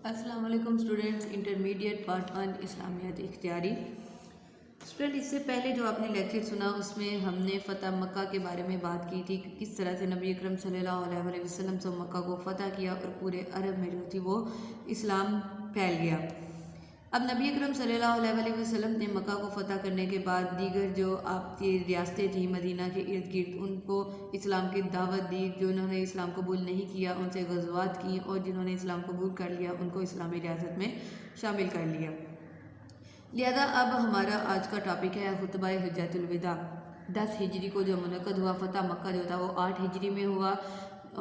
السلام علیکم students, intermediate part 1 اسلامیات اختیاری۔ اسٹوڈنٹ، اس سے پہلے جو آپ نے لیکچر سنا اس میں ہم نے فتح مکہ کے بارے میں بات کی تھی کہ کس طرح سے نبی اکرم صلی اللہ علیہ وسلم سے مکہ کو فتح کیا اور پورے عرب میں جو تھی وہ اسلام پھیل گیا۔ اب نبی اکرم صلی اللہ علیہ وسلم نے مکہ کو فتح کرنے کے بعد دیگر جو آپ کی ریاستیں تھیں مدینہ کے ارد گرد ان کو اسلام کی دعوت دی۔ جو انہوں نے اسلام قبول نہیں کیا ان سے غزوات کیں، اور جنہوں نے اسلام قبول کر لیا ان کو اسلامی ریاست میں شامل کر لیا۔ لہذا اب ہمارا آج کا ٹاپک ہے خطبہ حجۃ الوداع۔ 10 ہجری کو جو منعقد ہوا، فتح مکہ جو تھا وہ 8 ہجری میں ہوا،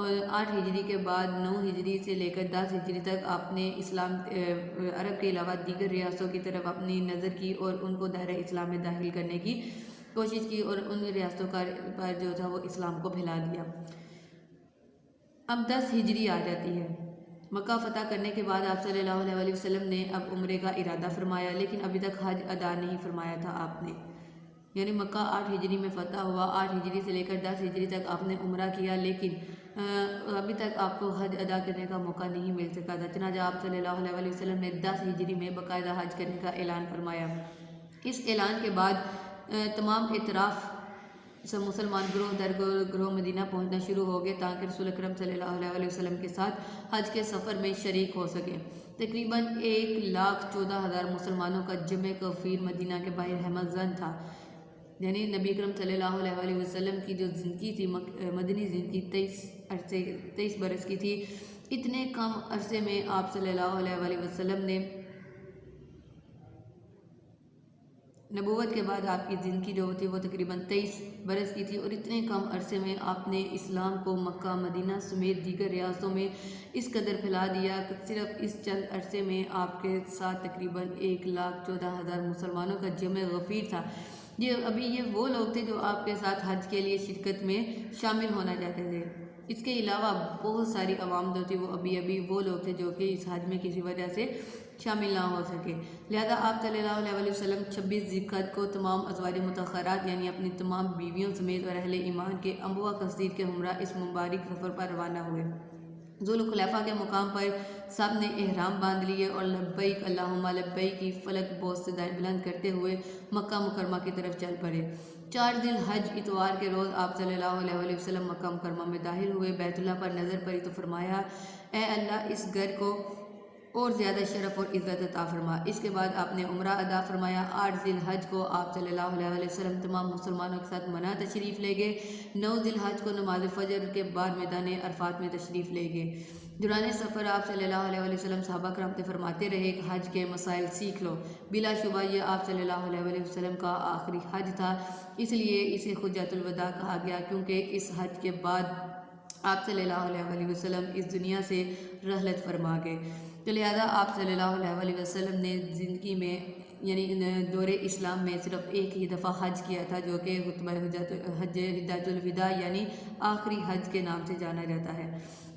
اور 8 ہجری کے بعد 9 ہجری سے لے کر 10 ہجری تک آپ نے اسلام عرب کے علاوہ دیگر ریاستوں کی طرف اپنی نظر کی اور ان کو دائرہ اسلام میں داخل کرنے کی کوشش کی، اور ان ریاستوں پر جو تھا وہ اسلام کو پھیلا دیا۔ اب 10 ہجری آ جاتی ہے۔ مکہ فتح کرنے کے بعد آپ صلی اللہ علیہ وسلم نے اب عمرے کا ارادہ فرمایا، لیکن ابھی تک حج ادا نہیں فرمایا تھا آپ نے۔ یعنی مکہ 8 ہجری میں فتح ہوا، 8 ہجری سے لے کر 10 ہجری تک آپ نے عمرہ کیا، لیکن ابھی تک آپ کو حج ادا کرنے کا موقع نہیں مل سکا تھا۔ چنانچہ آپ صلی اللہ علیہ وسلم نے 10 ہجری میں باقاعدہ حج کرنے کا اعلان فرمایا۔ اس اعلان کے بعد تمام اطراف سے مسلمان گروہ در گروہ مدینہ پہنچنا شروع ہو گئے تاکہ رسول اکرم صلی اللہ علیہ وسلم کے ساتھ حج کے سفر میں شریک ہو سکیں۔ تقریباً 1,14,000 مسلمانوں کا جمع کثیر مدینہ کے باہر ہمت زن تھا۔ یعنی نبی اکرم صلی اللہ علیہ وسلم کی جو زندگی تھی، مدنی زندگی 23 برس کی تھی، اتنے کم عرصے میں آپ صلی اللہ علیہ وسلم نے نبوت کے بعد آپ کی زندگی جو تھی وہ تقریباً 23 برس کی تھی، اور اتنے کم عرصے میں آپ نے اسلام کو مکہ مدینہ سمیت دیگر ریاستوں میں اس قدر پھیلا دیا کہ صرف اس چند عرصے میں آپ کے ساتھ تقریباً 1,14,000 مسلمانوں کا جمع غفیر تھا۔ یہ وہ لوگ تھے جو آپ کے ساتھ حج کے لیے شرکت میں شامل ہونا چاہتے تھے۔ اس کے علاوہ بہت ساری عوام جو تھی وہ ابھی وہ لوگ تھے جو کہ اس حج میں کسی وجہ سے شامل نہ ہو سکے۔ لہذا آپ صلی اللہ علیہ وسلم 26 ذی القعدہ کو تمام ازواج مطہرات یعنی اپنی تمام بیویوں سمیت اور اہل ایمان کے انبوا کثیر کے ہمراہ اس مبارک سفر پر روانہ ہوئے۔ ذوالخلیفہ کے مقام پر سب نے احرام باندھ لیے اور لبیک اللہم لبیک کی فلک بوس سے بلند کرتے ہوئے مکہ مکرمہ کی طرف چل پڑے۔ 4 ذی الحج اتوار کے روز آپ صلی اللہ علیہ وسلم مکہ مکرمہ میں داخل ہوئے۔ بیت اللہ پر نظر پڑی تو فرمایا، اے اللہ اس گھر کو اور زیادہ شرف اور عزت عطا فرما۔ اس کے بعد آپ نے عمرہ ادا فرمایا۔ 8 ذی الحج کو آپ صلی اللہ علیہ وسلم تمام مسلمانوں کے ساتھ منی تشریف لے گئے۔ 9 ذی الحج کو نماز فجر کے بعد میدان عرفات میں تشریف لے گئے۔ دوران سفر آپ صلی اللہ علیہ وسلم صحابہ کرام سے فرماتے رہے کہ حج کے مسائل سیکھ لو۔ بلا شبہ یہ آپ صلی اللہ علیہ وسلم کا آخری حج تھا، اس لیے اسے حجۃ الوداع کہا گیا، کیونکہ اس حج کے بعد آپ صلی اللہ علیہ وسلم اس دنیا سے رحلت فرما گئے۔ تو لہذا آپ صلی اللہ علیہ وسلم نے زندگی میں یعنی دور اسلام میں صرف ایک ہی دفعہ حج کیا تھا، جو کہ خطبہ حجۃ الوداع یعنی آخری حج کے نام سے جانا جاتا ہے۔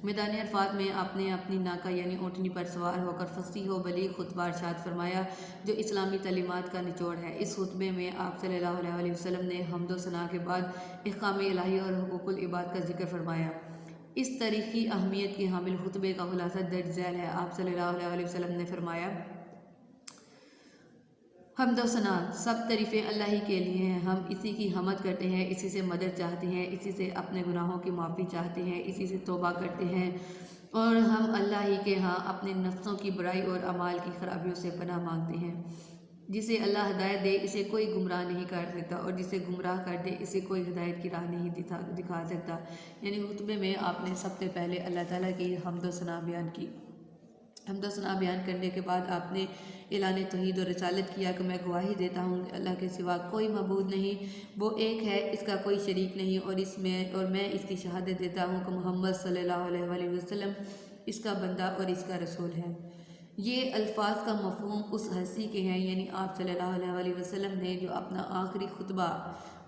میدان عرفات میں آپ نے اپنی ناقہ یعنی اونٹنی پر سوار ہو کر فصیح و بلیغ خطبہ ارشاد فرمایا، جو اسلامی تعلیمات کا نچوڑ ہے۔ اس خطبے میں آپ صلی اللہ علیہ وسلم نے حمد و ثنا کے بعد احکام الہی اور حقوق العباد کا ذکر فرمایا۔ اس تاریخی اہمیت کے حامل خطبے کا خلاصہ درج ذیل ہے۔ آپ صلی اللہ علیہ وسلم نے فرمایا، حمد و ثنا سب تعریفیں اللہ ہی کے لیے ہیں، ہم اسی کی حمد کرتے ہیں، اسی سے مدد چاہتے ہیں، اسی سے اپنے گناہوں کی معافی چاہتے ہیں، اسی سے توبہ کرتے ہیں، اور ہم اللہ ہی کے ہاں اپنے نفسوں کی برائی اور اعمال کی خرابیوں سے پناہ مانگتے ہیں۔ جسے اللہ ہدایت دے اسے کوئی گمراہ نہیں کر سکتا، اور جسے گمراہ کر دے اسے کوئی ہدایت کی راہ نہیں دکھا سکتا۔ یعنی خطبے میں آپ نے سب سے پہلے اللہ تعالیٰ کی حمد و ثنا بیان کی۔ حمد و ثنا بیان کرنے کے بعد آپ نے اعلان توحید و رسالت کیا کہ میں گواہی دیتا ہوں کہ اللہ کے سوا کوئی معبود نہیں، وہ ایک ہے، اس کا کوئی شریک نہیں، اور میں اس کی شہادت دیتا ہوں کہ محمد صلی اللہ علیہ وسلم اس کا بندہ اور اس کا رسول ہے۔ یہ الفاظ کا مفہوم اس ہستی کے ہیں، یعنی آپ صلی اللہ علیہ وسلم نے جو اپنا آخری خطبہ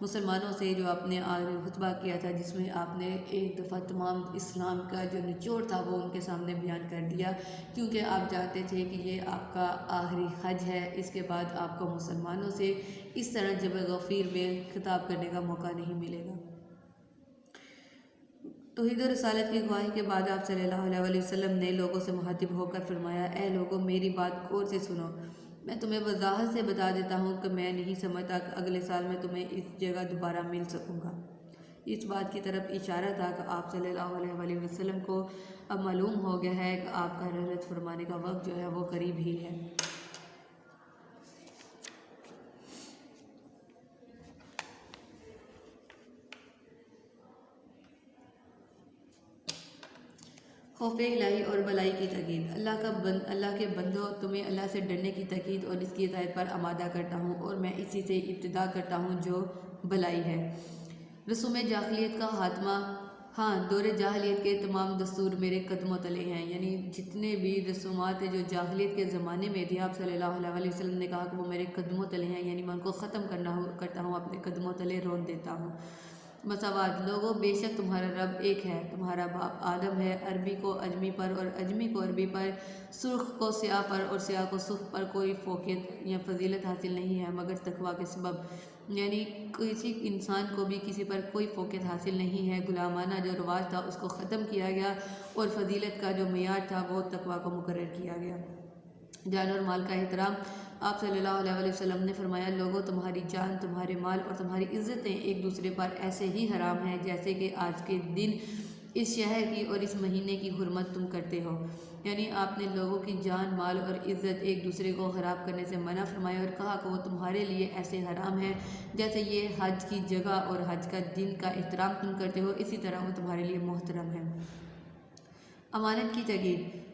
مسلمانوں سے جو اپنے آخری خطبہ کیا تھا، جس میں آپ نے ایک دفعہ تمام اسلام کا جو نچوڑ تھا وہ ان کے سامنے بیان کر دیا، کیونکہ آپ جانتے تھے کہ یہ آپ کا آخری حج ہے۔ اس کے بعد آپ کو مسلمانوں سے اس طرح جمع غفیر میں خطاب کرنے کا موقع نہیں ملے گا۔ توحید و رسالت کی گواہی کے بعد آپ صلی اللہ علیہ وسلم نے لوگوں سے مخاطب ہو کر فرمایا، اے لوگوں، میری بات غور سے سنو۔ میں تمہیں وضاحت سے بتا دیتا ہوں کہ میں نہیں سمجھتا کہ اگلے سال میں تمہیں اس جگہ دوبارہ مل سکوں گا۔ اس بات کی طرف اشارہ تھا کہ آپ صلی اللہ علیہ وسلم کو اب معلوم ہو گیا ہے کہ آپ کا رحلت فرمانے کا وقت جو ہے وہ قریب ہی ہے۔ خوف الہی اور بلائی کی تاکید۔ اللہ کے بندوں، تمہیں اللہ سے ڈرنے کی تاکید اور اس کی ہدایت پر آمادہ کرتا ہوں، اور میں اسی سے ابتدا کرتا ہوں جو بلائی ہے۔ رسوم جاہلیت کا خاتمہ۔ ہاں، دور جاہلیت کے تمام دستور میرے قدموں تلے ہیں، یعنی جتنے بھی رسومات جو جاہلیت کے زمانے میں تھے، آپ صلی اللہ علیہ وسلم نے کہا کہ وہ میرے قدموں تلے ہیں، یعنی میں ان کو ختم کرتا ہوں، اپنے قدموں تلے رون دیتا ہوں۔ مساوات۔ لوگوں، بے شک تمہارا رب ایک ہے، تمہارا باپ آدم ہے، عربی کو عجمی پر اور عجمی کو عربی پر، سرخ کو سیاہ پر اور سیاہ کو سرخ پر کوئی فوقیت یا فضیلت حاصل نہیں ہے مگر تقویٰ کے سبب، یعنی کسی انسان کو بھی کسی پر کوئی فوقیت حاصل نہیں ہے۔ غلامانہ جو رواج تھا اس کو ختم کیا گیا اور فضیلت کا جو معیار تھا وہ تقویٰ کو مقرر کیا گیا۔ جان اور مال کا احترام۔ آپ صلی اللہ علیہ وسلم نے فرمایا، لوگوں، تمہاری جان، تمہارے مال اور تمہاری عزتیں ایک دوسرے پر ایسے ہی حرام ہیں جیسے کہ آج کے دن اس شہر کی اور اس مہینے کی حرمت تم کرتے ہو، یعنی آپ نے لوگوں کی جان، مال اور عزت ایک دوسرے کو خراب کرنے سے منع فرمایا اور کہا کہ وہ تمہارے لیے ایسے حرام ہے جیسے یہ حج کی جگہ اور حج کا دن کا احترام تم کرتے ہو، اسی طرح وہ تمہارے لیے محترم ہے۔ امانت کی تاکید۔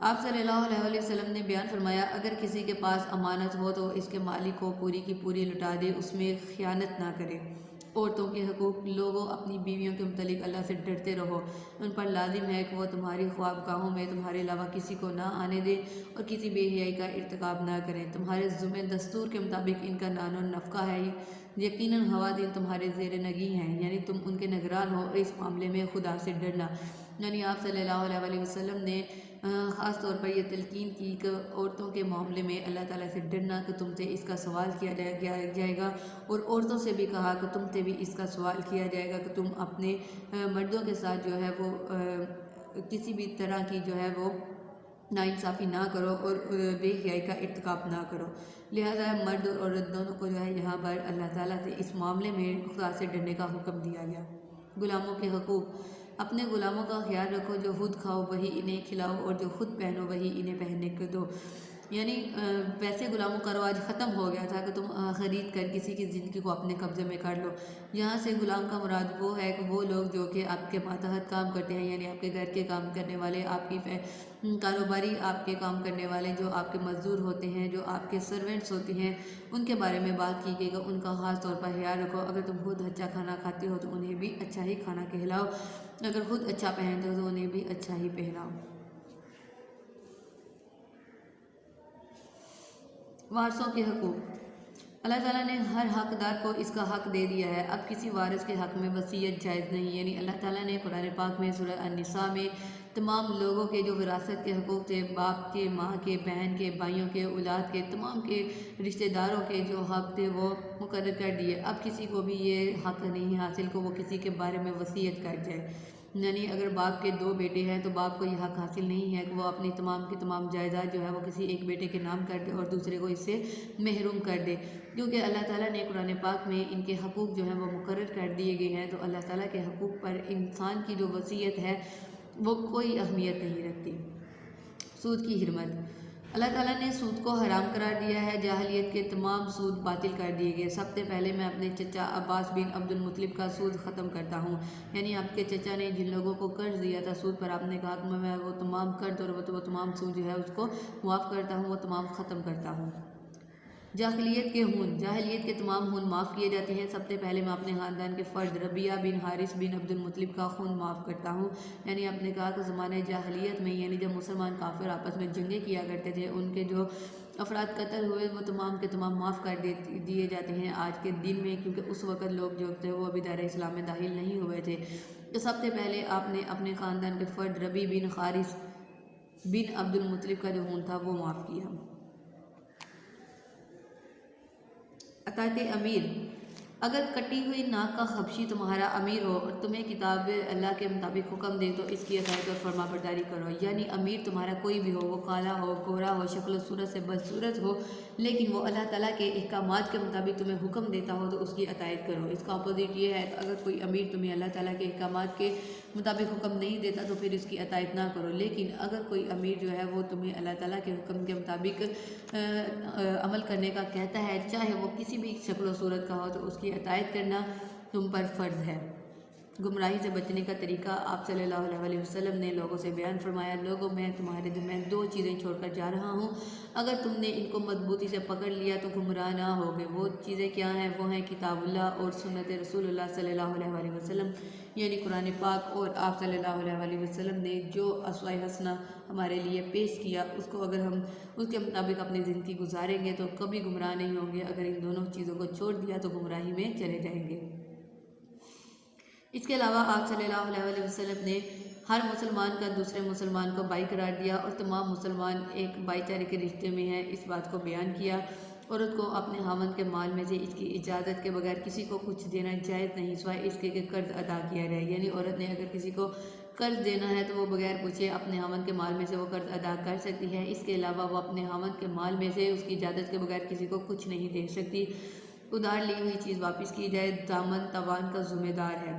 آپ صلی اللہ علیہ وسلم نے بیان فرمایا، اگر کسی کے پاس امانت ہو تو اس کے مالک کو پوری کی پوری لٹا دے، اس میں خیانت نہ کرے۔ عورتوں کے حقوق۔ لوگوں، اپنی بیویوں کے متعلق اللہ سے ڈرتے رہو، ان پر لازم ہے کہ وہ تمہاری خوابگاہوں میں تمہارے علاوہ کسی کو نہ آنے دیں اور کسی بے حیائی کا ارتکاب نہ کریں۔ تمہارے ذمہ دستور کے مطابق ان کا نان و نفقہ ہے، یقیناً خواتین تمہارے زیر نگی ہیں، یعنی تم ان کے نگران ہو، اور اس معاملے میں خدا سے ڈرنا، یعنی آپ صلی اللہ علیہ وسلم نے خاص طور پر یہ تلقین کی کہ عورتوں کے معاملے میں اللہ تعالیٰ سے ڈرنا کہ تم سے اس کا سوال کیا جائے گا، اور عورتوں سے بھی کہا کہ تم سے بھی اس کا سوال کیا جائے گا کہ تم اپنے مردوں کے ساتھ جو ہے وہ کسی بھی طرح کی جو ہے وہ ناانصافی نہ کرو اور بے حیائی کا ارتکاب نہ کرو۔ لہذا مرد اور عورت دونوں کو جو ہے یہاں پر اللہ تعالیٰ سے اس معاملے میں خدا سے ڈرنے کا حکم دیا گیا۔ غلاموں کے حقوق۔ اپنے غلاموں کا خیال رکھو، جو خود کھاؤ وہی انہیں کھلاؤ اور جو خود پہنو وہی انہیں پہننے کو دو، یعنی ویسے غلاموں کا رواج ختم ہو گیا تھا کہ تم خرید کر کسی کی زندگی کو اپنے قبضے میں کر لو۔ یہاں سے غلام کا مراد وہ ہے کہ وہ لوگ جو کہ آپ کے ماتحت کام کرتے ہیں، یعنی آپ کے گھر کے کام کرنے والے، آپ کی کاروباری آپ کے کام کرنے والے، جو آپ کے مزدور ہوتے ہیں، جو آپ کے سرونٹس ہوتے ہیں، ان کے بارے میں بات کی گئی کہ ان کا خاص طور پر خیال رکھو۔ اگر تم خود اچھا کھانا کھاتے ہو تو انہیں بھی اچھا ہی کھانا کھلاؤ، اگر خود اچھا پہنتے ہو تو انہیں بھی اچھا ہی پہناؤ۔ وارثوں کے حقوق۔ اللہ تعالیٰ نے ہر حقدار کو اس کا حق دے دیا ہے، اب کسی وارث کے حق میں وصیت جائز نہیں، یعنی اللہ تعالیٰ نے قرآن پاک میں سورہ النساء میں تمام لوگوں کے جو وراثت کے حقوق تھے، باپ کے، ماں کے، بہن کے، بھائیوں کے، اولاد کے، تمام کے رشتہ داروں کے جو حق تھے وہ مقرر کر دیے۔ اب کسی کو بھی یہ حق نہیں حاصل کہ وہ کسی کے بارے میں وصیت کر جائے، یعنی اگر باپ کے 2 بیٹے ہیں تو باپ کو یہ حق حاصل نہیں ہے کہ وہ اپنی تمام کی تمام جائیداد جو ہے وہ کسی ایک بیٹے کے نام کر دے اور دوسرے کو اس سے محروم کر دے، کیونکہ اللہ تعالیٰ نے قرآن پاک میں ان کے حقوق جو ہیں وہ مقرر کر دیے گئے ہیں، تو اللہ تعالیٰ کے حقوق پر انسان کی جو وصیت ہے وہ کوئی اہمیت نہیں رکھتی۔ سود کی حرمت۔ اللہ تعالیٰ نے سود کو حرام قرار دیا ہے، جاہلیت کے تمام سود باطل کر دیے گئے۔ سب سے پہلے میں اپنے چچا عباس بن عبد المطلب کا سود ختم کرتا ہوں، یعنی آپ کے چچا نے جن لوگوں کو قرض دیا تھا سود پر، آپ نے کہا کہ میں وہ تمام قرض اور وہ تمام سود جو ہے اس کو معاف کرتا ہوں، وہ تمام ختم کرتا ہوں۔ جاہلیت کے ہون۔ جاہلیت کے تمام ہون معاف کیے جاتے ہیں۔ سب سے پہلے میں اپنے خاندان کے فرد ربیعہ بن حارث بن عبد المطلب کا خون معاف کرتا ہوں، یعنی آپ نے کہا کہ زمانہ جاہلیت میں، یعنی جب مسلمان کافر آپس میں جنگیں کیا کرتے تھے، ان کے جو افراد قتل ہوئے وہ تمام کے تمام معاف کر دیے جاتے ہیں آج کے دن میں، کیونکہ اس وقت لوگ جو تھے وہ ابھی دائرہ اسلام میں داخل نہیں ہوئے تھے۔ تو سب سے پہلے آپ نے اپنے خاندان کے فرد ربیع بن حارث بن عبد المطلب کا جو خون تھا وہ معاف کیا۔ اطاعت امیر۔ اگر کٹی ہوئی ناک کا حبشی تمہارا امیر ہو اور تمہیں کتاب اللہ کے مطابق حکم دے تو اس کی اطاعت اور فرما برداری کرو، یعنی امیر تمہارا کوئی بھی ہو، وہ کالا ہو، گورا ہو، شکل و صورت سے بدصورت ہو، لیکن وہ اللہ تعالیٰ کے احکامات کے مطابق تمہیں حکم دیتا ہو تو اس کی اطاعت کرو۔ اس کا اپوزٹ یہ ہے کہ اگر کوئی امیر تمہیں اللہ تعالیٰ کے احکامات کے مطابق حکم نہیں دیتا تو پھر اس کی اطاعت نہ کرو، لیکن اگر کوئی امیر جو ہے وہ تمہیں اللہ تعالیٰ کے حکم کے مطابق عمل کرنے کا کہتا ہے، چاہے وہ کسی بھی شکل و صورت کا ہو، تو اس کی اطاعت کرنا تم پر فرض ہے۔ گمراہی سے بچنے کا طریقہ آپ صلی اللہ علیہ وسلم نے لوگوں سے بیان فرمایا، لوگوں میں تمہارے درمیان 2 چیزیں چھوڑ کر جا رہا ہوں، اگر تم نے ان کو مضبوطی سے پکڑ لیا تو گمراہ نہ ہوگے۔ وہ چیزیں کیا ہیں؟ وہ ہیں کتاب اللہ اور سنت رسول اللہ صلی اللہ علیہ وسلم، یعنی قرآن پاک، اور آپ صلی اللہ علیہ وسلم نے جو اسوہ حسنہ ہمارے لیے پیش کیا، اس کو اگر ہم اس کے مطابق اپنی زندگی گزاریں گے تو کبھی گمراہ نہیں ہوں گے۔ اگر ان دونوں چیزوں کو چھوڑ دیا تو گمراہی میں چلے جائیں گے۔ اس کے علاوہ آپ صلی اللہ علیہ وسلم نے ہر مسلمان کا دوسرے مسلمان کو بھائی قرار دیا اور تمام مسلمان ایک بھائی چارے کے رشتے میں ہیں، اس بات کو بیان کیا۔ عورت کو اپنے خاوند کے مال میں سے اس کی اجازت کے بغیر کسی کو کچھ دینا جائز نہیں، سوائے اس کے کہ قرض ادا کیا جائے، یعنی عورت نے اگر کسی کو قرض دینا ہے تو وہ بغیر پوچھے اپنے خاوند کے مال میں سے وہ قرض ادا کر سکتی ہے۔ اس کے علاوہ وہ اپنے خاوند کے مال میں سے اس کی اجازت کے بغیر کسی کو کچھ نہیں دے سکتی۔ ادھار لی ہوئی چیز واپس کی جائے، دامن تاوان کا ذمہ دار ہے،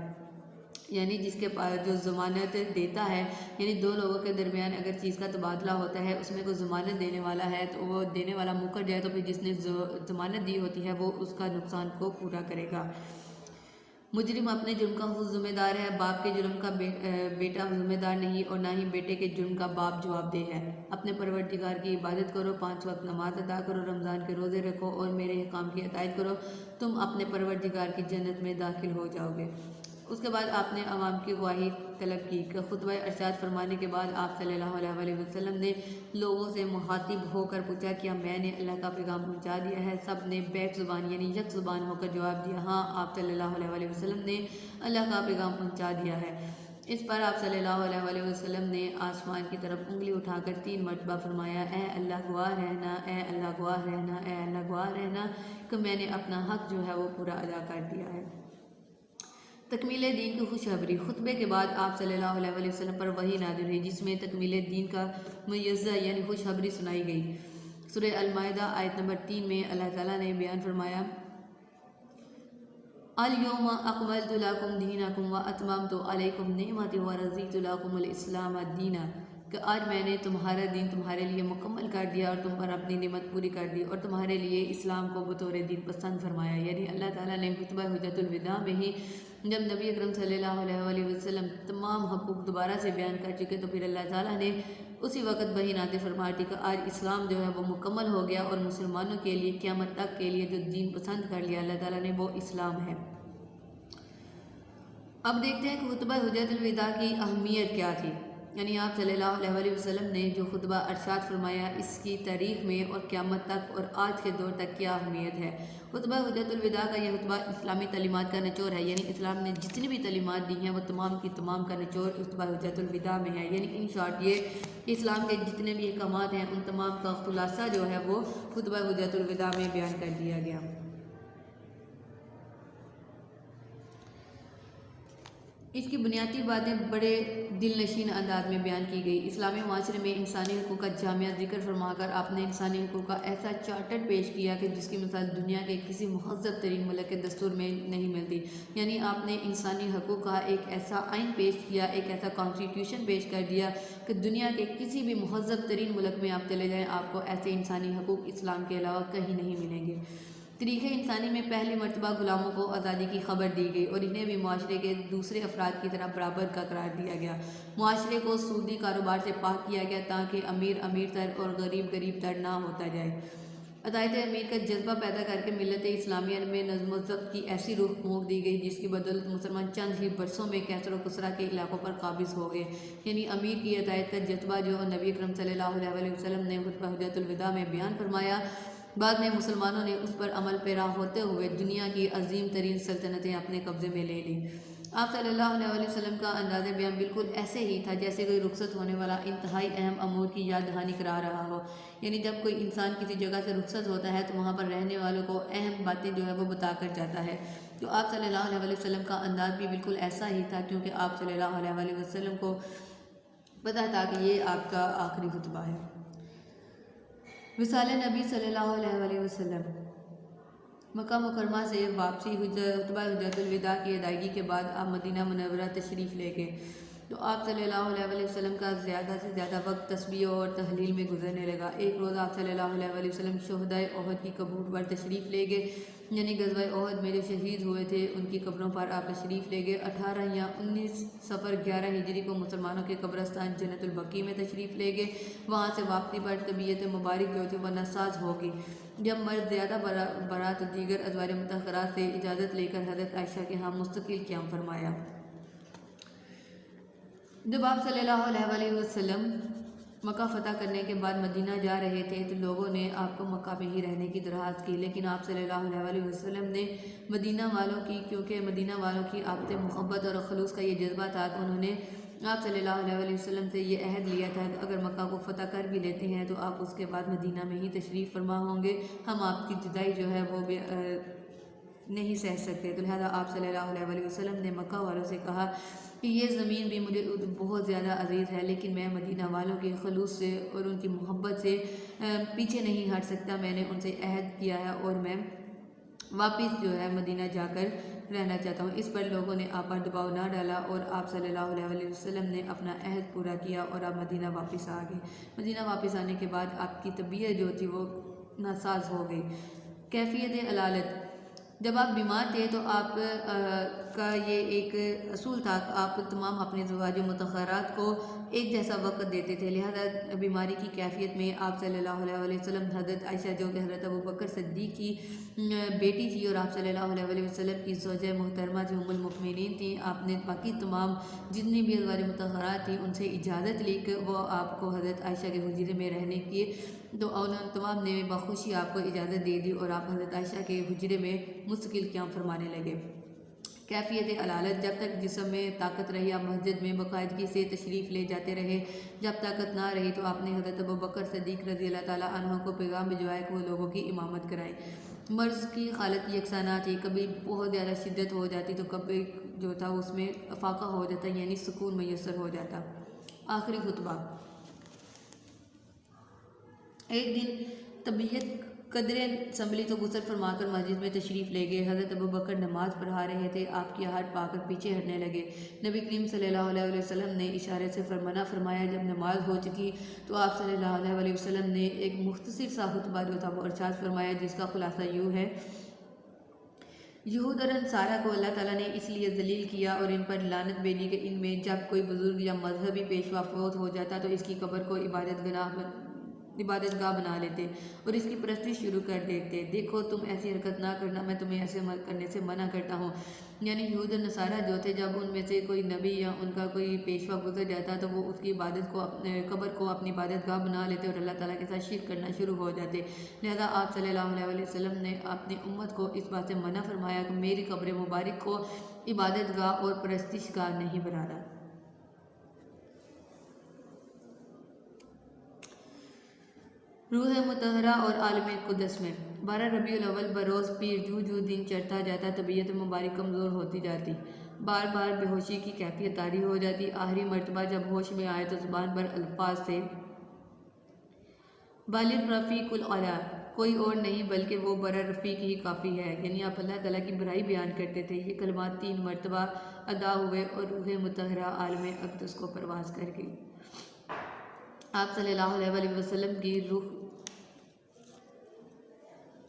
یعنی جس کے پاس جو ضمانت دیتا ہے، یعنی 2 لوگوں کے درمیان اگر چیز کا تبادلہ ہوتا ہے، اس میں کوئی ضمانت دینے والا ہے تو وہ دینے والا مکر جائے تو پھر جس نے ضمانت دی ہوتی ہے وہ اس کا نقصان کو پورا کرے گا۔ مجرم اپنے جرم کا خود ذمہ دار ہے، باپ کے جرم کا بیٹا ذمہ دار نہیں، اور نہ ہی بیٹے کے جرم کا باپ جواب دہ ہے۔ اپنے پروردگار کی عبادت کرو، 5 وقت نماز ادا کرو، رمضان کے روزے رکھو اور میرے احکام کی اطاعت کرو، تم اپنے پروردگار کی جنت میں داخل ہو جاؤ گے۔ اس کے بعد آپ نے عوام کی گواہی طلب کی کہ خطبہ ارشاد فرمانے کے بعد آپ صلی اللہ علیہ وسلم نے لوگوں سے مخاطب ہو کر پوچھا، کیا میں نے اللہ کا پیغام پہنچا دیا ہے؟ سب نے بیک زبان یعنی یک زبان ہو کر جواب دیا، ہاں آپ صلی اللہ علیہ وسلم نے اللہ کا پیغام پہنچا دیا ہے۔ اس پر آپ صلی اللہ علیہ وسلم نے آسمان کی طرف انگلی اٹھا کر 3 مرتبہ فرمایا، اے اللہ گواہ رہنا، اے اللہ گواہ رہنا، اے اللہ گواہ رہنا کہ میں نے اپنا حق جو ہے وہ پورا ادا کر دیا ہے۔ تکمیل دین کی خوشخبری۔ خطبے کے بعد آپ صلی اللہ علیہ وسلم پر وحی نازل ہوئی جس میں تکمیل دین کا معجزہ یعنی خوشخبری سنائی گئی۔ سورہ المائدہ آیت نمبر 3 میں اللہ تعالیٰ نے بیان فرمایا، الیوم اکملت لکم دینکم واتممت علیکم نعمتی ورضیت لکم الاسلام دینا، کہ آج میں نے تمہارا دین تمہارے لیے مکمل کر دیا اور تم پر اپنی نعمت پوری کر دی اور تمہارے لیے اسلام کو بطور دین پسند فرمایا۔ یعنی اللہ تعالیٰ نے خطبہ حجت الوداع میں ہی جب نبی اکرم صلی اللہ علیہ وسلم تمام حقوق دوبارہ سے بیان کر چکے تو پھر اللہ تعالیٰ نے اسی وقت وحی نازل فرما دی کہ آج اسلام جو ہے وہ مکمل ہو گیا اور مسلمانوں کے لیے قیامت تک کے لیے جو دین پسند کر لیا اللہ تعالیٰ نے وہ اسلام ہے۔ اب دیکھتے ہیں کہ خطبہ حجت الوداع کی اہمیت کیا تھی، یعنی آپ صلی اللہ علیہ وسلم نے جو خطبہ ارشاد فرمایا اس کی تاریخ میں اور قیامت تک اور آج کے دور تک کیا اہمیت ہے۔ خطبہ حجت الوداع کا یہ خطبہ اسلامی تعلیمات کا نچوڑ ہے، یعنی اسلام نے جتنی بھی تعلیمات دی ہیں وہ تمام کی تمام کا نچوڑ خطبہ حجت الوداع میں ہے، یعنی ان شارٹ یہ کہ اسلام کے جتنے بھی احکامات ہیں ان تمام کا خلاصہ جو ہے وہ خطبہ حجت الوداع میں بیان کر دیا گیا۔ اس کی بنیادی باتیں بڑے دل نشین انداز میں بیان کی گئی۔ اسلامی معاشرے میں انسانی حقوق کا جامعہ ذکر فرما کر آپ نے انسانی حقوق کا ایسا چارٹر پیش کیا کہ جس کی مثال دنیا کے کسی مہذب ترین ملک کے دستور میں نہیں ملتی، یعنی آپ نے انسانی حقوق کا ایک ایسا آئین پیش کیا، ایک ایسا کانسٹیٹیوشن پیش کر دیا کہ دنیا کے کسی بھی مہذب ترین ملک میں آپ چلے جائیں آپ کو ایسے انسانی حقوق اسلام کے علاوہ کہیں نہیں ملیں گے۔ تاریخ انسانی میں پہلی مرتبہ غلاموں کو آزادی کی خبر دی گئی اور انہیں بھی معاشرے کے دوسرے افراد کی طرح برابر کا قرار دیا گیا۔ معاشرے کو سودی کاروبار سے پاک کیا گیا تاکہ امیر امیر تر اور غریب غریب تر نہ ہوتا جائے۔ عطایت امیر کا جذبہ پیدا کر کے ملت اسلامیہ میں نظم و ضبط کی ایسی روح پھونک دی گئی جس کی بدولت مسلمان چند ہی برسوں میں کیسر و کسرا کے علاقوں پر قابض ہو گئے، یعنی امیر کی عطایت کا جذبہ جو نبی اکرم صلی اللہ علیہ وسلم نے خطبہ حجت الوداع میں بیان فرمایا، بعد میں مسلمانوں نے اس پر عمل پیرا ہوتے ہوئے دنیا کی عظیم ترین سلطنتیں اپنے قبضے میں لے لیں۔ آپ صلی اللہ علیہ وسلم کا انداز بیان بالکل ایسے ہی تھا جیسے کوئی رخصت ہونے والا انتہائی اہم امور کی یاد دہانی کرا رہا ہو، یعنی جب کوئی انسان کسی جگہ سے رخصت ہوتا ہے تو وہاں پر رہنے والوں کو اہم باتیں جو ہے وہ بتا کر جاتا ہے۔ تو آپ صلی اللہ علیہ وسلم کا انداز بھی بالکل ایسا ہی تھا، کیونکہ آپ صلی اللہ علیہ وسلم کو پتہ تھا کہ یہ آپ کا آخری خطبہ ہے۔ وصال نبی صلی اللہ علیہ وسلم۔ مکہ مکرمہ سے واپسی خطبہ حجۃ الوداع کی ادائیگی کے بعد آپ مدینہ منورہ تشریف لے گئے، تو آپ صلی اللہ علیہ وسلم کا زیادہ سے زیادہ وقت تسبیح اور تحلیل میں گزرنے لگا۔ ایک روز آپ صلی اللہ علیہ وسلم شہدائے احد کی قبور پر تشریف لے گئے، یعنی غزوہ احد میں جو شہید ہوئے تھے ان کی قبروں پر آپ تشریف لے گئے۔ 18 یا 19 صفر 11 ہجری کو مسلمانوں کے قبرستان جنت البقیع میں تشریف لے گئے۔ وہاں سے واپسی پر طبیعت مبارک جو تھی وہ ناساز ہو گئی۔ جب مرض زیادہ بڑا تو دیگر ازواج مطہرات سے اجازت لے کر حضرت عائشہ کے ہاں مستقل قیام فرمایا۔ جب آپ صلی اللہ علیہ وسلم مکہ فتح کرنے کے بعد مدینہ جا رہے تھے تو لوگوں نے آپ کو مکہ میں ہی رہنے کی درخواست کی، لیکن آپ صلی اللہ علیہ وسلم نے مدینہ والوں کی، کیونکہ مدینہ والوں کی آپ سے محبت اور خلوص کا یہ جذبہ تھا کہ انہوں نے آپ صلی اللہ علیہ وسلم سے یہ عہد لیا تھا کہ اگر مکہ کو فتح کر بھی لیتے ہیں تو آپ اس کے بعد مدینہ میں ہی تشریف فرما ہوں گے، ہم آپ کی جدائی جو ہے وہ بھی نہیں سہ سکتے۔ تو لہٰذا آپ صلی اللہ علیہ وسلم نے مکہ والوں سے کہا کہ یہ زمین بھی مجھے بہت زیادہ عزیز ہے، لیکن میں مدینہ والوں کے خلوص سے اور ان کی محبت سے پیچھے نہیں ہٹ سکتا۔ میں نے ان سے عہد کیا ہے اور میں واپس جو ہے مدینہ جا کر رہنا چاہتا ہوں۔ اس پر لوگوں نے آپ پر دباؤ نہ ڈالا اور آپ صلی اللہ علیہ وسلم نے اپنا عہد پورا کیا اور آپ مدینہ واپس آ گئے۔ مدینہ واپس آنے کے بعد آپ کی طبیعت جو تھی وہ ناساز ہو گئی۔ کیفیت علالت: جب آپ بیمار تھے تو آپ کا یہ ایک اصول تھا کہ آپ تمام اپنے ازواج مطہرات کو ایک جیسا وقت دیتے تھے، لہذا بیماری کی کیفیت میں آپ صلی اللہ علیہ وسلم حضرت عائشہ جو کہ حضرت ابوبکر صدیق کی بیٹی تھی اور آپ صلی اللہ علیہ وسلم کی زوجہ محترمہ تھی، ام المؤمنین تھیں، آپ نے باقی تمام جتنی بھی ازواج مطہرات تھیں ان سے اجازت لی کہ وہ آپ کو حضرت عائشہ کے حجرے میں رہنے کی، تو انہوں تمام نے بخوشی آپ کو اجازت دے دی اور آپ حضرت عائشہ کے حجرے میں مستقل قیام فرمانے لگے۔ کیفیت علالت: جب تک جسم میں طاقت رہی آپ مسجد میں باقاعدگی سے تشریف لے جاتے رہے، جب طاقت نہ رہی تو آپ نے حضرت ابوبکر صدیق رضی اللہ تعالیٰ عنہ کو پیغام بھجوایا کہ وہ لوگوں کی امامت کرائیں۔ مرض کی حالت یکساں نہ تھی، کبھی بہت زیادہ شدت ہو جاتی تو کبھی جو تھا اس میں افاقہ ہو جاتا، یعنی سکون میسر ہو جاتا۔ آخری خطبہ: ایک دن طبیعت قدرے سنبھلی تو غسل فرما کر مسجد میں تشریف لے گئے۔ حضرت ابوبکر نماز پڑھا رہے تھے، آپ کی آہٹ پا کر پیچھے ہٹنے لگے۔ نبی کریم صلی اللہ علیہ وسلم نے اشارے سے منع فرمایا۔ جب نماز ہو چکی تو آپ صلی اللہ علیہ وسلم نے ایک مختصر سا خطبہ جو تھا وہ ارشاد فرمایا، جس کا خلاصہ یوں ہے: یہود اور نصارہ کو اللہ تعالیٰ نے اس لیے ذلیل کیا اور ان پر لعنت بھیجی کہ ان میں جب کوئی بزرگ یا مذہبی پیشوا فوت ہو جاتا تو اس کی قبر کو عبادت گاہ بنا لیتے اور اس کی پرستی شروع کر دیتے۔ دیکھو تم ایسی حرکت نہ کرنا، میں تمہیں ایسے کرنے سے منع کرتا ہوں۔ یعنی یہود اور نصارہ جو تھے، جب ان میں سے کوئی نبی یا ان کا کوئی پیشوا گزر جاتا تو وہ اس کی عبادت کو قبر کو اپنی عبادت گاہ بنا لیتے اور اللہ تعالیٰ کے ساتھ شرک کرنا شروع ہو جاتے۔ لہذا آپ صلی اللہ علیہ وسلم نے اپنی امت کو اس بات سے منع فرمایا کہ میری قبر مبارک کو عبادت گاہ اور پرستش گاہ نہیں بنانا۔ روح مطہرہ اور عالم قدس میں 12 ربیع الاول بروز پیر جو دن چڑھتا جاتا طبیعت مبارک کمزور ہوتی جاتی، بار بار بے ہوشی کی کیفیت طاری ہو جاتی۔ آخری مرتبہ جب ہوش میں آئے تو زبان پر الفاظ تھے: بالر رفیق الاعلیٰ، کوئی اور نہیں بلکہ وہ برا رفیق ہی کافی ہے، یعنی آپ اللہ تعالیٰ کی بڑائی بیان کرتے تھے۔ یہ کلمات 3 مرتبہ ادا ہوئے اور روح مطہرہ عالم اقدس کو پرواز کر گئی۔ آپ صلی اللہ علیہ وسلم کی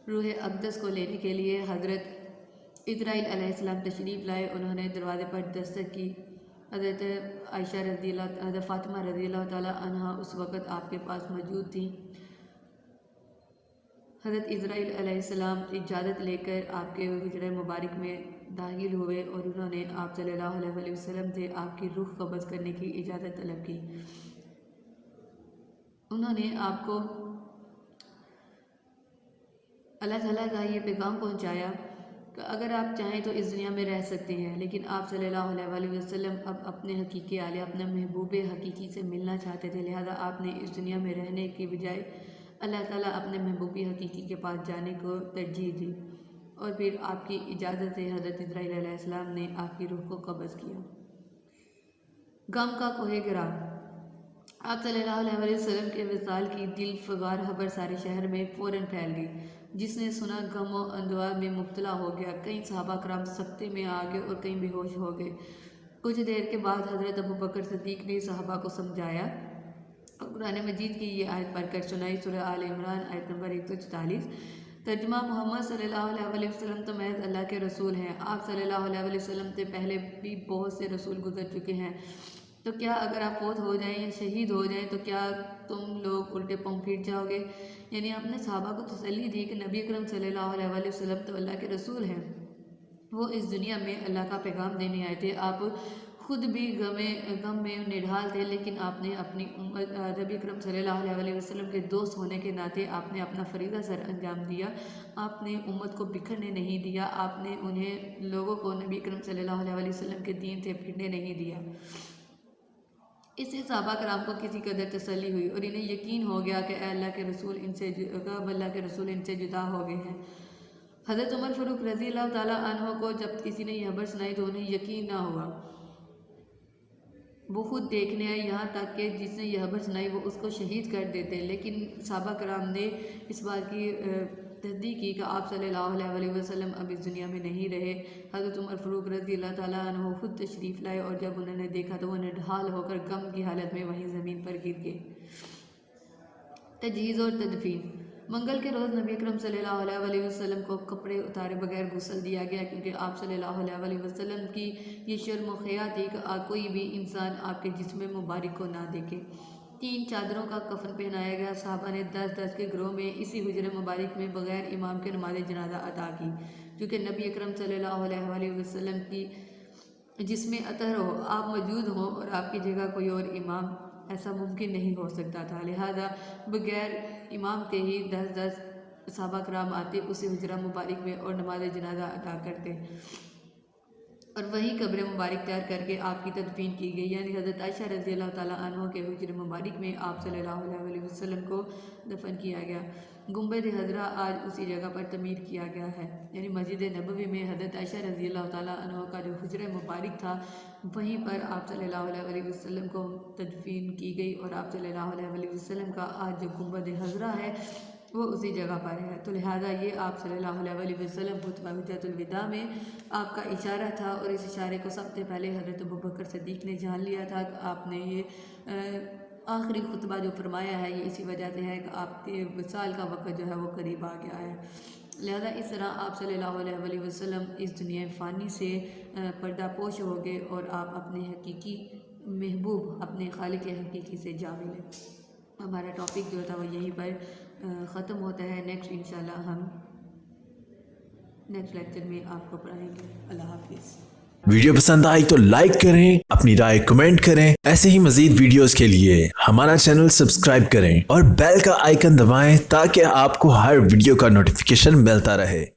روح اقدس کو لینے کے لیے حضرت اسرائیل علیہ السلام تشریف لائے۔ انہوں نے دروازے پر دستک کی۔ حضرت حضرت فاطمہ رضی اللہ تعالیٰ عنہ اس وقت آپ کے پاس موجود تھیں۔ حضرت اسرائیل علیہ السلام اجازت لے کر آپ کے حجرہ مبارک میں داخل ہوئے اور انہوں نے آپ صلی اللہ علیہ وسلم سے آپ کی روح قبض کرنے کی اجازت طلب کی۔ انہوں نے آپ کو اللہ تعالیٰ کا یہ پیغام پہنچایا کہ اگر آپ چاہیں تو اس دنیا میں رہ سکتے ہیں، لیکن آپ صلی اللہ علیہ وسلم اب اپنے حقیقی عالیہ اپنے محبوب حقیقی سے ملنا چاہتے تھے، لہذا آپ نے اس دنیا میں رہنے کی بجائے اللہ تعالیٰ اپنے محبوب حقیقی کے پاس جانے کو ترجیح دی اور پھر آپ کی اجازت سے حضرت اسرائیل علیہ السلام نے آپ کی روح کو قبض کیا۔ غم کا کوہ گرا۔ آپ صلی اللہ علیہ وسلم کے وصال کی دل فگار خبر سارے شہر میں فوراً پھیل گئی۔ جس نے سنا غم و اندوہ میں مبتلا ہو گیا۔ کئی صحابہ کرام سکتے میں آ گئے اور کئی بے ہوش ہو گئے۔ کچھ دیر کے بعد حضرت ابوبکر صدیق نے صحابہ کو سمجھایا اور قرآن مجید کی یہ آیت پڑھ کر سنائی، سورہ آل عمران آیت نمبر 144۔ ترجمہ: محمد صلی اللہ علیہ وسلم تو محض اللہ کے رسول ہیں۔ آپ صلی اللہ علیہ وسلم سے پہلے بھی بہت سے رسول گزر چکے ہیں، تو کیا اگر آپ فوت ہو جائیں یا شہید ہو جائیں تو کیا تم لوگ الٹے پاؤں پھر جاؤ گے؟ یعنی آپ نے صحابہ کو تسلی دی کہ نبی اکرم صلی اللہ علیہ وسلم تو اللہ کے رسول ہیں، وہ اس دنیا میں اللہ کا پیغام دینے آئے تھے۔ آپ خود بھی غم میں نڈھال تھے، لیکن آپ نے اپنی نبی اکرم صلی اللہ علیہ وسلم کے دوست ہونے کے ناطے آپ نے اپنا فریضہ سر انجام دیا۔ آپ نے امت کو بکھرنے نہیں دیا، آپ نے انہیں لوگوں کو نبی اکرم صلی اللہ علیہ وسلم کے دین سے پھرنے نہیں دیا۔ اس سے صحابہ کرام کو کسی قدر تسلی ہوئی اور انہیں یقین ہو گیا کہ اللہ کے رسول ان سے جدا ہو گئے ہیں۔ حضرت عمر فاروق رضی اللہ تعالیٰ عنہ کو جب کسی نے یہ خبر سنائی تو انہیں یقین نہ ہوا۔ وہ خود دیکھنے آئے، یہاں تک کہ جس نے یہ خبر سنائی وہ اس کو شہید کر دیتے، لیکن صحابہ کرام نے اس بات کی تصدیق کی کہ آپ صلی اللہ علیہ وسلم اب اس دنیا میں نہیں رہے۔ حضرت عمر فاروق رضی اللہ تعالیٰ عنہ خود تشریف لائے اور جب انہوں نے دیکھا تو وہ نڈھال ہو کر غم کی حالت میں وہیں زمین پر گر گئے۔ تجہیز اور تدفین۔ منگل کے روز نبی اکرم صلی اللہ علیہ وسلم کو کپڑے اتارے بغیر غسل دیا گیا، کیونکہ آپ صلی اللہ علیہ وسلم کی یہ شرم و حیا تھی کہ کوئی بھی انسان آپ کے جسم مبارک کو نہ دیکھے۔ 3 چادروں کا کفن پہنایا گیا۔ صحابہ نے 10 کے گروہ میں اسی حجر مبارک میں بغیر امام کے نماز جنازہ ادا کی، کیونکہ نبی اکرم صلی اللہ علیہ وسلم کی جس میں اطہر ہو، آپ موجود ہوں اور آپ کی جگہ کوئی اور امام، ایسا ممکن نہیں ہو سکتا تھا، لہذا بغیر امام کے ہی 10 صحابہ کرام آتے اسی حجرہ مبارک میں اور نماز جنازہ ادا کرتے اور وہیں قبر مبارک تیار کر کے آپ کی تدفین کی گئی، یعنی حضرت عائشہ رضی اللہ تعالیٰ عنہ کے حجر مبارک میں آپ صلی اللہ علیہ وسلم کو دفن کیا گیا۔ گنبد خضرا آج اسی جگہ پر تعمیر کیا گیا ہے، یعنی مسجد نبوی میں حضرت عائشہ رضی اللہ تعالیٰ عنہ کا جو حجر مبارک تھا وہیں پر آپ صلی اللہ علیہ وسلم کو تدفین کی گئی، اور آپ صلی اللہ علیہ وسلم کا آج جو گنبد خضرا ہے وہ اسی جگہ پر ہے، تو لہٰذا یہ آپ صلی اللہ علیہ وسلم خطبہ حجۃ الوداع میں آپ کا اشارہ تھا، اور اس اشارے کو سب سے پہلے حضرت ابوبکر صدیق نے جان لیا تھا کہ آپ نے یہ آخری خطبہ جو فرمایا ہے یہ اسی وجہ سے ہے کہ آپ کے وصال کا وقت جو ہے وہ قریب آ گیا ہے، لہذا اس طرح آپ صلی اللہ علیہ وسلم اس دنیا فانی سے پردہ پوش ہو گئے اور آپ اپنے حقیقی محبوب، اپنے خالق حقیقی سے جا ملے۔ ہمارا ٹاپک جو تھا وہ یہیں پر ختم ہوتا ہے۔ نیکسٹ انشاءاللہ ہم نیکسٹ لیکچر میں آپ کو پڑھائیں گے۔ اللہ حافظ۔ ویڈیو پسند آئی تو لائک کریں، اپنی رائے کمنٹ کریں۔ ایسے ہی مزید ویڈیوز کے لیے ہمارا چینل سبسکرائب کریں اور بیل کا آئیکن دبائیں تاکہ آپ کو ہر ویڈیو کا نوٹیفیکیشن ملتا رہے۔